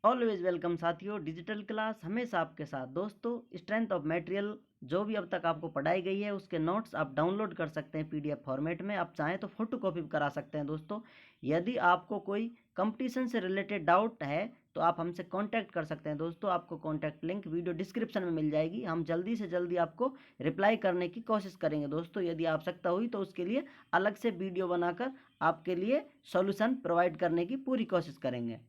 Always welcome साथियों। Digital class हमेशा आपके साथ। दोस्तों, स्ट्रेंथ ऑफ मटेरियल जो भी अब तक आपको पढ़ाई गई है उसके नोट्स आप डाउनलोड कर सकते हैं पीडीएफ फॉर्मेट में। आप चाहें तो फोटो कॉपी भी करा सकते हैं। दोस्तों, यदि आपको कोई कंपटीशन से रिलेटेड डाउट है तो आप हमसे कांटेक्ट कर सकते हैं। दोस्तों, आपको कांटेक्ट लिंक वीडियो डिस्क्रिप्शन में मिल जाएगी। हम जल्दी से जल्दी आपको रिप्लाई करने की कोशिश करेंगे। दोस्तों, यदि आवश्यकता हुई तो उसके लिए अलग से वीडियो बनाकर आपके लिए सॉल्यूशन प्रोवाइड करने की पूरी कोशिश करेंगे।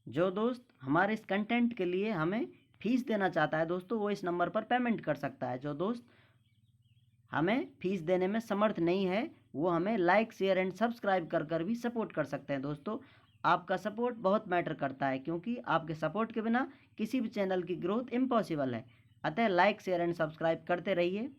जो दोस्त हमारे इस कंटेंट के लिए हमें फीस देना चाहता है दोस्तों, वो इस नंबर पर पेमेंट कर सकता है। जो दोस्त हमें फीस देने में समर्थ नहीं है वो हमें लाइक शेयर एंड सब्सक्राइब कर भी सपोर्ट कर सकते हैं। दोस्तों, आपका सपोर्ट बहुत मैटर करता है क्योंकि आपके सपोर्ट के बिना किसी भी चैनल की ग्रोथ इम्पॉसिबल है। अतः लाइक शेयर एंड सब्सक्राइब करते रहिए।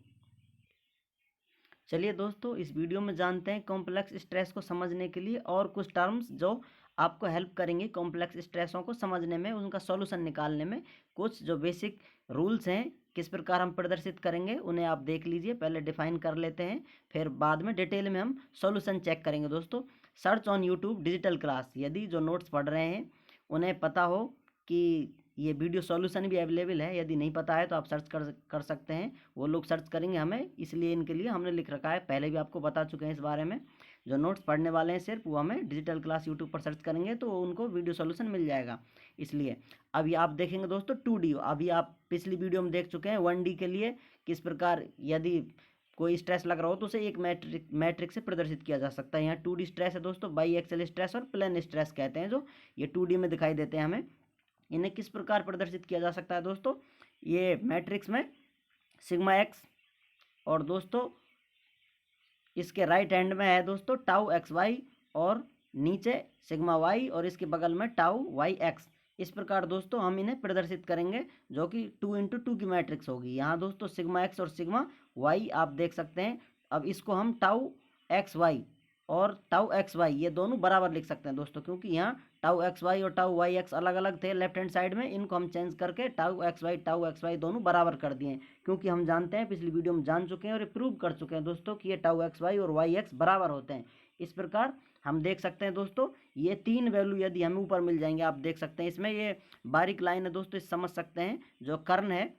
चलिए दोस्तों, इस वीडियो में जानते हैं कॉम्प्लेक्स स्ट्रेस को समझने के लिए और कुछ टर्म्स जो आपको हेल्प करेंगे कॉम्प्लेक्स स्ट्रेसों को समझने में, उनका सॉल्यूशन निकालने में। कुछ जो बेसिक रूल्स हैं किस प्रकार हम प्रदर्शित करेंगे उन्हें आप देख लीजिए। पहले डिफाइन कर लेते हैं, फिर बाद में डिटेल में हम सॉल्यूशन चेक करेंगे। दोस्तों, search on YouTube digital class. यदि जो नोट्स पढ़ रहे हैं उन्हें पता हो कि ये वीडियो सॉल्यूशन भी अवेलेबल है, यदि नहीं पता है तो आप सर्च कर सकते हैं। वो लोग सर्च करेंगे हमें, इसलिए इनके लिए हमने लिख रखा है। पहले भी आपको बता चुके हैं इस बारे में। जो नोट्स पढ़ने वाले हैं सिर्फ वो हमें डिजिटल क्लास यूट्यूब पर सर्च करेंगे तो उनको वीडियो सॉल्यूशन मिल जाएगा। इसलिए अभी आप देखेंगे दोस्तों 2D। अभी आप पिछली वीडियो में देख चुके हैं 1D के लिए किस प्रकार यदि कोई स्ट्रेस लग रहा हो तो उसे एक मैट्रिक्स से प्रदर्शित किया जा सकता है। यहाँ 2D स्ट्रेस है दोस्तों, बाई एक्सेल स्ट्रेस और प्लेन स्ट्रेस कहते हैं। जो ये 2D में दिखाई देते हैं हमें, इन्हें किस प्रकार प्रदर्शित किया जा सकता है दोस्तों। ये मैट्रिक्स में सिग्मा एक्स और दोस्तों इसके राइट हैंड में है दोस्तों टाउ एक्स वाई और नीचे सिग्मा वाई और इसके बगल में टाउ वाई एक्स। इस प्रकार दोस्तों हम इन्हें प्रदर्शित करेंगे जो कि 2x2 की मैट्रिक्स होगी। यहाँ दोस्तों सिग्मा एक्स और सिग्मा वाई आप देख सकते हैं। अब इसको हम टाउ एक्स वाई और टाउ एक्स वाई ये दोनों बराबर लिख सकते हैं दोस्तों, क्योंकि यहाँ टाउ एक्स वाई और टाउ वाई एक्स अलग अलग थे लेफ्ट हैंड साइड में। इनको हम चेंज करके टाउ एक्स वाई दोनों बराबर कर दिए हैं, क्योंकि हम जानते हैं पिछली वीडियो में जान चुके हैं और प्रूव कर चुके हैं दोस्तों कि ये टाउ एक्स वाई और वाई एक्स बराबर होते हैं। इस प्रकार हम देख सकते हैं दोस्तों ये तीन वैल्यू यदि हमें ऊपर मिल जाएंगे, आप देख सकते हैं इसमें ये बारीक लाइन है दोस्तों, इस समझ सकते हैं जो कर्ण है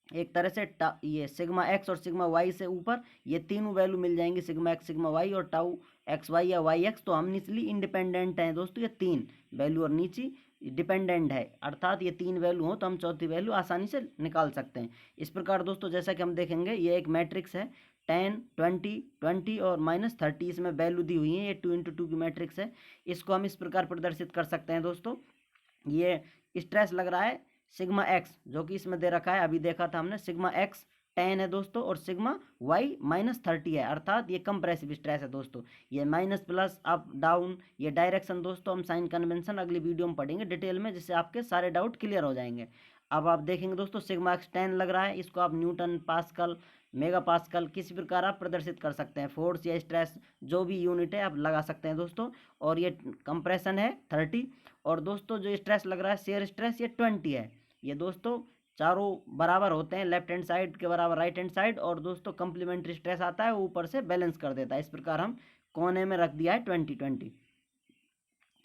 एक तरह से ये सिग्मा एक्स और सिग्मा वाई से ऊपर ये तीनों वैल्यू मिल जाएंगी, सिग्मा एक्स सिग्मा वाई और टाउ एक्स वाई या वाई एक्स। तो हम निचली इंडिपेंडेंट हैं दोस्तों, ये तीन वैल्यू और नीची डिपेंडेंट है, अर्थात ये तीन वैल्यू हो तो हम चौथी वैल्यू आसानी से निकाल सकते हैं। इस प्रकार दोस्तों जैसा कि हम देखेंगे ये एक मैट्रिक्स है 10 20 20 और -30 इसमें वैल्यू दी हुई है। ये 2x2 की मैट्रिक्स है। इसको हम इस प्रकार प्रदर्शित कर सकते हैं दोस्तों। ये स्ट्रेस लग रहा है सिग्मा एक्स जो कि इसमें दे रखा है, अभी देखा था हमने। सिग्मा एक्स 10 है दोस्तों और सिग्मा वाई -30 है, अर्थात ये कंप्रेसिव स्ट्रेस है दोस्तों। ये माइनस प्लस अप डाउन ये डायरेक्शन दोस्तों हम साइन कन्वेंशन अगली वीडियो में पढ़ेंगे डिटेल में, जिससे आपके सारे डाउट क्लियर हो जाएंगे। अब आप देखेंगे दोस्तों सिग्मा एक्स 10 लग रहा है, इसको आप न्यूटन पास्कल मेगा पास्कल किसी प्रकार आप प्रदर्शित कर सकते हैं। फोर्स या स्ट्रेस जो भी यूनिट है आप लगा सकते हैं दोस्तों। और ये कंप्रेशन है 30 और दोस्तों जो स्ट्रेस लग रहा है शेयर स्ट्रेस ये 20 है। ये दोस्तों चारों बराबर होते हैं, लेफ्ट हैंड साइड के बराबर राइट हैंड साइड, और दोस्तों कंप्लीमेंट्री स्ट्रेस आता है वो ऊपर से बैलेंस कर देता है। इस प्रकार हम कोने में रख दिया है 20 20।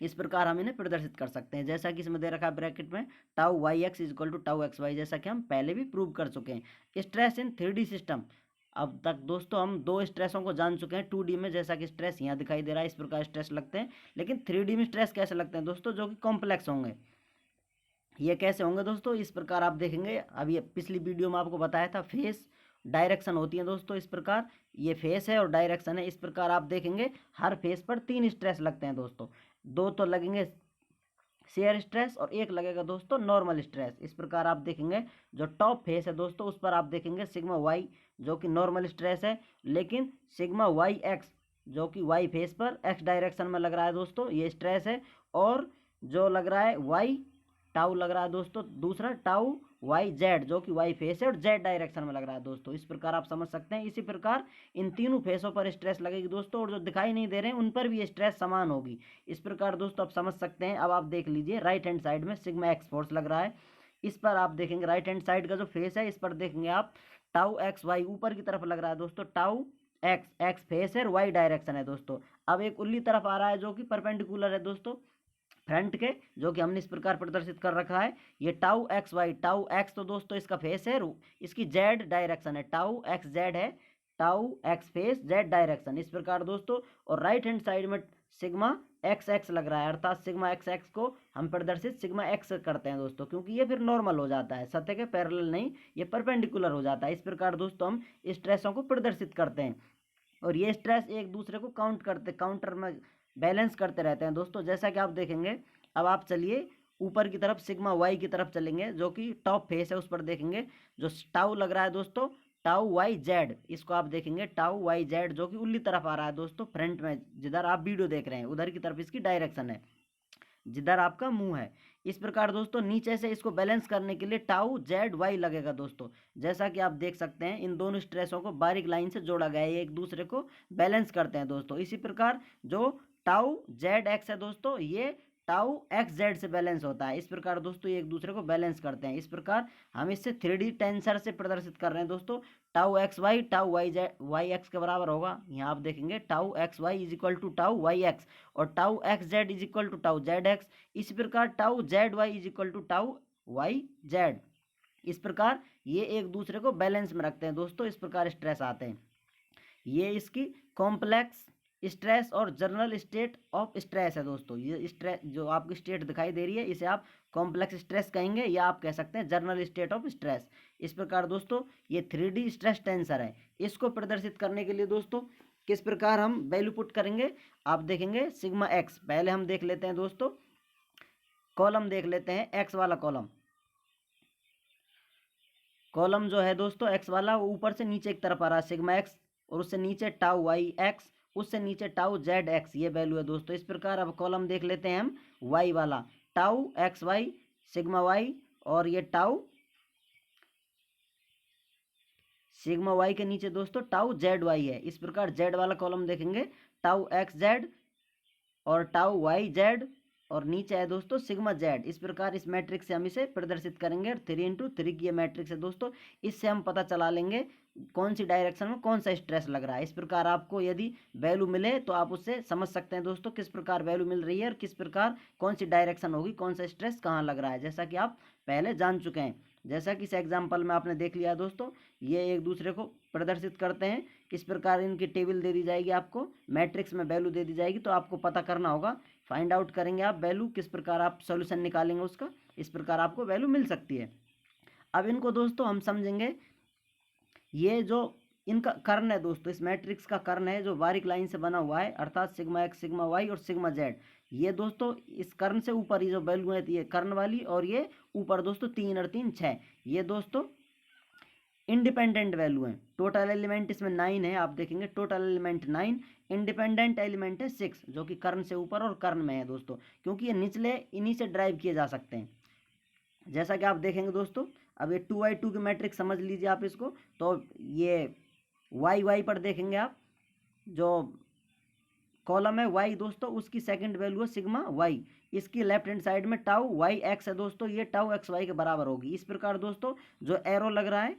इस प्रकार हम इन्हें प्रदर्शित कर सकते हैं जैसा कि इसमें दे रखा है ब्रैकेट में tau y x is equal to tau x y, जैसा कि हम पहले भी प्रूव कर चुके हैं। Stress in 3D system. अब तक दोस्तों हम दो स्ट्रेसों को जान चुके हैं 2D में, जैसा कि स्ट्रेस यहाँ दिखाई दे रहा है इस प्रकार स्ट्रेस लगते हैं। लेकिन 3D में स्ट्रेस कैसे लगते हैं दोस्तों, जो कि कॉम्प्लेक्स होंगे। ये कैसे होंगे दोस्तों, इस प्रकार आप देखेंगे। अब ये पिछली वीडियो में आपको बताया था फेस डायरेक्शन होती है दोस्तों इस प्रकार। ये फेस है और डायरेक्शन है। इस प्रकार आप देखेंगे हर फेस पर 3 स्ट्रेस लगते हैं दोस्तों। दो तो लगेंगे शेयर स्ट्रेस और एक लगेगा दोस्तों नॉर्मल स्ट्रेस। इस प्रकार आप देखेंगे जो टॉप फेस है दोस्तों उस पर आप देखेंगे सिग्मा वाई जो कि नॉर्मल स्ट्रेस है, लेकिन सिग्मा वाई एक्स जो कि वाई फेस पर एक्स डायरेक्शन में लग रहा है दोस्तों ये स्ट्रेस है। और जो लग रहा है वाई टाउ लग रहा है दोस्तों दूसरा टाउ वाई जेड जो कि वाई फेस है और जेड डायरेक्शन में लग रहा है दोस्तों। इस प्रकार आप समझ सकते हैं। इसी प्रकार इन तीनों फेसों पर स्ट्रेस लगेगी दोस्तों, और जो दिखाई नहीं दे रहे हैं उन पर भी स्ट्रेस समान होगी। इस प्रकार दोस्तों आप समझ सकते हैं। अब आप देख लीजिए राइट हैंड साइड में सिग्मा एक्स फोर्स लग रहा है, इस पर आप देखेंगे राइट हैंड साइड का जो फेस है इस पर देखेंगे आप टाउ एक्स वाई ऊपर की तरफ लग रहा है दोस्तों। टाउ एक्स एक्स फेस है और वाई डायरेक्शन है दोस्तों। अब एक उल्ली तरफ आ रहा है जो कि परपेंडिकुलर है दोस्तों, फ्रंट के, जो कि हमने इस प्रकार प्रदर्शित कर रखा है। ये tau x y, tau x तो दोस्तों इसका फेस है, इसकी जेड डायरेक्शन है, टाउ एक्स जेड है, tau x face z direction इस प्रकार दोस्तों। और राइट हैंड साइड में सिग्मा एक्स एक्स लग रहा है, अर्थात सिग्मा एक्स एक्स को हम प्रदर्शित सिग्मा एक्स करते हैं दोस्तों, क्योंकि ये फिर नॉर्मल हो जाता है, सतह के पैरेलल नहीं, ये परपेंडिकुलर हो जाता है। इस प्रकार दोस्तों हम स्ट्रेसों को प्रदर्शित करते हैं, और ये स्ट्रेस एक दूसरे को काउंटर में बैलेंस करते रहते हैं दोस्तों। जैसा कि आप देखेंगे, अब आप चलिए ऊपर की तरफ सिग्मा वाई की तरफ चलेंगे, जो कि टॉप फेस है, उस पर देखेंगे जो टाउ लग रहा है दोस्तों, टाउ वाई जेड, इसको आप देखेंगे टाउ वाई जेड, जो कि उल्ली तरफ आ रहा है दोस्तों, फ्रंट में जिधर आप वीडियो देख रहे हैं उधर की तरफ इसकी डायरेक्शन है, जिधर आपका मुंह है। इस प्रकार दोस्तों नीचे से इसको बैलेंस करने के लिए टाउ जेड वाई लगेगा दोस्तों। जैसा कि आप देख सकते हैं इन दोनों स्ट्रेसों को बारीक लाइन से जोड़ा गया है, ये एक दूसरे को बैलेंस करते हैं दोस्तों। इसी प्रकार जो टाउ जेड एक्स है दोस्तों, ये टाउ एक्स जेड से बैलेंस होता है। इस प्रकार दोस्तों ये एक दूसरे को बैलेंस करते हैं। इस प्रकार हम इससे 3D टेंसर से प्रदर्शित कर रहे हैं दोस्तों। Tau x y tau y z y x के बराबर होगा, यहाँ आप देखेंगे tau x y is equal to tau y x, और tau x z is equal to tau z x. इसी प्रकार tau z y is equal to tau y z. इस प्रकार ये एक दूसरे को बैलेंस में रखते हैं दोस्तों। इस प्रकार स्ट्रेस आते हैं। ये इसकी कॉम्प्लेक्स स्ट्रेस और जनरल स्टेट ऑफ स्ट्रेस है दोस्तों। ये स्ट्रेस जो आपकी स्टेट दिखाई दे रही है, इसे आप कॉम्प्लेक्स स्ट्रेस कहेंगे, या आप कह सकते हैं जनरल स्टेट ऑफ स्ट्रेस। इस प्रकार दोस्तों ये 3D स्ट्रेस टेंसर है। इसको प्रदर्शित करने के लिए दोस्तों किस प्रकार हम वैल्यू पुट करेंगे, आप देखेंगे सिग्मा एक्स, पहले हम देख लेते हैं दोस्तों, कॉलम देख लेते हैं, एक्स वाला कॉलम, कॉलम जो है दोस्तों एक्स वाला वो ऊपर से नीचे की तरफ आ रहा है सिग्मा एक्स, और उससे नीचे टाउ वाई एक्स, उससे नीचे टाउ जेड एक्स, ये वैल्यू है दोस्तों। इस प्रकार अब कॉलम देख लेते हैं हम वाई वाला, tau x y sigma y, और ये टाउ सिग्मा वाई के नीचे दोस्तों टाउ जेड वाई है। इस प्रकार जेड वाला कॉलम देखेंगे टाउ एक्स जेड और टाउ वाई जेड, और नीचे है दोस्तों सिग्मा जेड। इस प्रकार इस मैट्रिक्स से हम इसे प्रदर्शित करेंगे। 3x3 की ये मैट्रिक्स है दोस्तों, इससे हम पता चला लेंगे कौन सी डायरेक्शन में कौन सा स्ट्रेस लग रहा है। इस प्रकार आपको यदि वैल्यू मिले तो आप उससे समझ सकते हैं दोस्तों किस प्रकार वैल्यू मिल रही है, और किस प्रकार कौन सी डायरेक्शन होगी, कौन सा स्ट्रेस कहाँ लग रहा है, जैसा कि आप पहले जान चुके हैं। जैसा कि इस एग्जाम्पल में आपने देख लिया दोस्तों, ये एक दूसरे को प्रदर्शित करते हैं। किस प्रकार इनकी टेबल दे दी जाएगी, आपको मैट्रिक्स में वैल्यू दे दी जाएगी, तो आपको पता करना होगा, फाइंड आउट करेंगे आप वैल्यू, किस प्रकार आप सोल्यूशन निकालेंगे उसका, इस प्रकार आपको वैल्यू मिल सकती है। अब इनको दोस्तों हम समझेंगे, ये जो इनका कर्ण है दोस्तों, इस मैट्रिक्स का कर्ण है जो बारीक लाइन से बना हुआ है, अर्थात सिग्मा एक्स सिग्मा वाई और सिग्मा जेड। ये दोस्तों इस कर्ण से ऊपर ये जो वैल्यू है, ये कर्ण वाली, और ये ऊपर दोस्तों 3 और 3 6, ये दोस्तों इंडिपेंडेंट वैल्यू है। टोटल एलिमेंट इसमें 9 है, आप देखेंगे टोटल एलिमेंट 9, इंडिपेंडेंट एलिमेंट है 6, जो कि कर्ण से ऊपर और कर्ण में है दोस्तों, क्योंकि ये निचले इन्हीं से ड्राइव किए जा सकते हैं। जैसा कि आप देखेंगे दोस्तों, अब ये 2×2 की मैट्रिक्स समझ लीजिए आप इसको, तो ये वाई वाई पर देखेंगे आप, जो कॉलम है वाई दोस्तों, उसकी सेकंड वैल्यू है सिग्मा वाई, इसकी लेफ्ट हैंड साइड में टाउ वाई एक्स है दोस्तों, ये टाउ एक्स वाई के बराबर होगी। इस प्रकार दोस्तों जो एरो लग रहा है,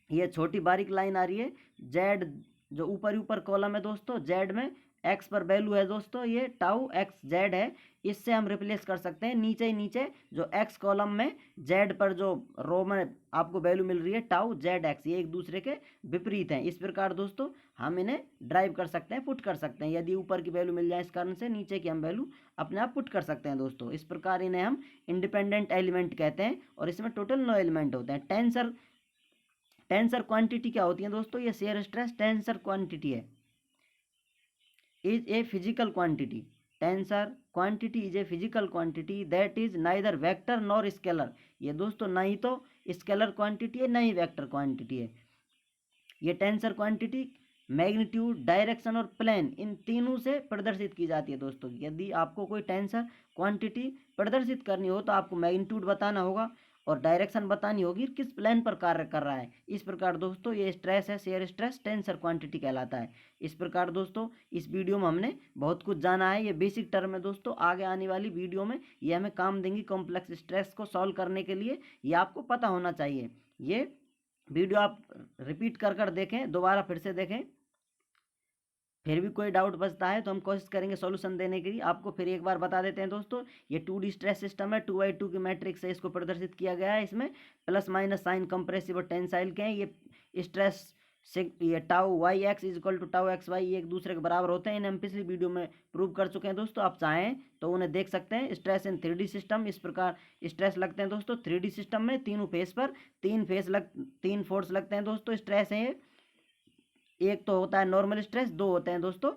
ये छोटी बारीक लाइन आ रही है, जेड जो ऊपर कॉलम है दोस्तों, जेड में एक्स पर वैल्यू है दोस्तों, ये टाउ एक्स जेड है, इससे हम रिप्लेस कर सकते हैं नीचे ही नीचे जो एक्स कॉलम में जेड पर जो रो में आपको वैल्यू मिल रही है टाउ जेड एक्स, ये एक दूसरे के विपरीत हैं। इस प्रकार दोस्तों हम इन्हें ड्राइव कर सकते हैं, पुट कर सकते हैं, यदि ऊपर की वैल्यू मिल जाए इस कारण से नीचे की हम वैल्यू अपने आप पुट कर सकते हैं दोस्तों। इस प्रकार इन्हें हम इंडिपेंडेंट एलिमेंट कहते हैं, और इसमें टोटल 9 एलिमेंट होते हैं। टेंसर क्वांटिटी क्या होती है दोस्तों, ये शेयर स्ट्रेस टेंसर क्वांटिटी है, is a physical quantity. Tensor quantity is a physical quantity that is neither vector nor scalar. ये दोस्तों ना ही तो स्केलर क्वांटिटी है, ना ही वेक्टर क्वांटिटी है। ये टेंसर क्वांटिटी मैग्नीट्यूड, डायरेक्शन और प्लेन, इन तीनों से प्रदर्शित की जाती है दोस्तों। यदि आपको कोई टेंसर क्वांटिटी प्रदर्शित करनी हो तो आपको मैग्नीट्यूड बताना होगा और डायरेक्शन बतानी होगी, किस प्लेन पर कार्य कर रहा है। इस प्रकार दोस्तों ये स्ट्रेस है, शेयर स्ट्रेस टेंसर क्वांटिटी कहलाता है। इस प्रकार दोस्तों इस वीडियो में हमने बहुत कुछ जाना है, ये बेसिक टर्म है दोस्तों। आगे आने वाली वीडियो में ये हमें काम देंगी कॉम्प्लेक्स स्ट्रेस को सॉल्व करने के लिए, ये आपको पता होना चाहिए। ये वीडियो आप रिपीट कर देखें, दोबारा फिर से देखें, फिर भी कोई डाउट बचता है तो हम कोशिश करेंगे सॉल्यूशन देने के लिए। आपको फिर एक बार बता देते हैं दोस्तों, ये 2D स्ट्रेस सिस्टम है, 2x2 की मैट्रिक्स से इसको प्रदर्शित किया गया है। इसमें प्लस माइनस साइन कंप्रेसिव और टेंसाइल के हैं। ये स्ट्रेस से ये tau y x is equal to tau x y एक दूसरे के बराबर होते हैं। इन्हें हम पिछली वीडियो में प्रूव कर चुके हैं दोस्तों, आप चाहें तो उन्हें देख सकते हैं। स्ट्रेस इन 3D सिस्टम, इस प्रकार स्ट्रेस लगते हैं दोस्तों 3D सिस्टम में। तीनों फेस पर तीन फोर्स लगते हैं दोस्तों। स्ट्रेस है, एक तो होता है नॉर्मल स्ट्रेस, दो होते हैं दोस्तों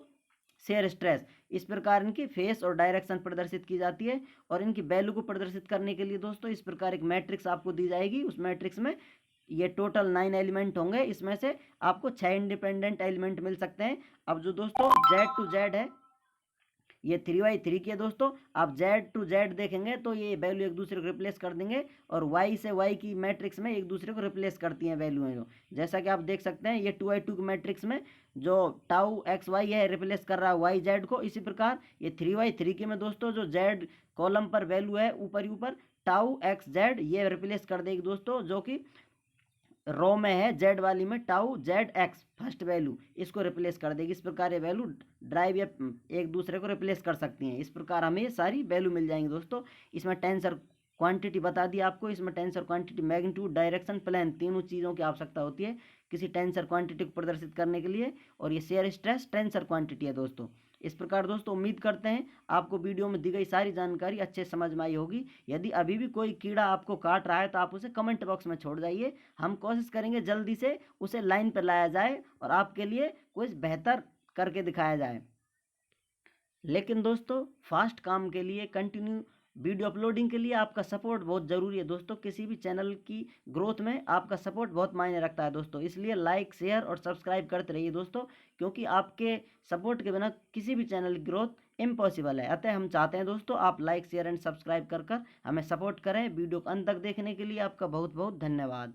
शेयर स्ट्रेस। इस प्रकार इनकी फेस और डायरेक्शन प्रदर्शित की जाती है। और इनकी वैल्यू को प्रदर्शित करने के लिए दोस्तों इस प्रकार एक मैट्रिक्स आपको दी जाएगी। उस मैट्रिक्स में ये टोटल 9 एलिमेंट होंगे, इसमें से आपको 6 इंडिपेंडेंट एलिमेंट मिल सकते हैं। अब जो दोस्तों Z टू Z है, ये 3/3 की है दोस्तों। आप Z टू Z देखेंगे तो ये वैल्यू एक दूसरे को रिप्लेस कर देंगे, और Y से Y की मैट्रिक्स में एक दूसरे को रिप्लेस करती हैं वैल्यू जो, जैसा कि आप देख सकते हैं ये 2/2 की मैट्रिक्स में जो टाउ एक्स वाई है रिप्लेस कर रहा है वाई जेड को। इसी प्रकार ये 3/3 के में दोस्तों जो Z कॉलम पर वैल्यू है ऊपर ही ऊपर टाउ एक्स जेड ये रिप्लेस कर देगी दोस्तों, जो कि रो में है जेड वाली में tau z x first value, इसको रिप्लेस कर देगी। इस प्रकार ये वैल्यू ड्राइव या एक दूसरे को रिप्लेस कर सकती हैं। इस प्रकार हमें ये सारी वैल्यू मिल जाएंगी दोस्तों। इसमें टेंसर क्वांटिटी बता दी आपको, इसमें tensor quantity, magnitude, direction, plane, तीनों चीज़ों की आवश्यकता होती है किसी टेंसर क्वांटिटी को प्रदर्शित करने के लिए। और ये शेयर स्ट्रेस टेंसर क्वांटिटी है दोस्तों। इस प्रकार दोस्तों उम्मीद करते हैं आपको वीडियो में दी गई सारी जानकारी अच्छे समझ में आई होगी। यदि अभी भी कोई कीड़ा आपको काट रहा है तो आप उसे कमेंट बॉक्स में छोड़ जाइए, हम कोशिश करेंगे जल्दी से उसे लाइन पर लाया जाए और आपके लिए कुछ बेहतर करके दिखाया जाए। लेकिन दोस्तों फास्ट काम के लिए, कंटिन्यू वीडियो अपलोडिंग के लिए आपका सपोर्ट बहुत ज़रूरी है दोस्तों। किसी भी चैनल की ग्रोथ में आपका सपोर्ट बहुत मायने रखता है दोस्तों। इसलिए लाइक, शेयर और सब्सक्राइब करते रहिए दोस्तों, क्योंकि आपके सपोर्ट के बिना किसी भी चैनल की ग्रोथ इम्पॉसिबल है। अतः हम चाहते हैं दोस्तों आप लाइक, शेयर एंड सब्सक्राइब कर हमें सपोर्ट करें। वीडियो को अंत तक देखने के लिए आपका बहुत बहुत धन्यवाद।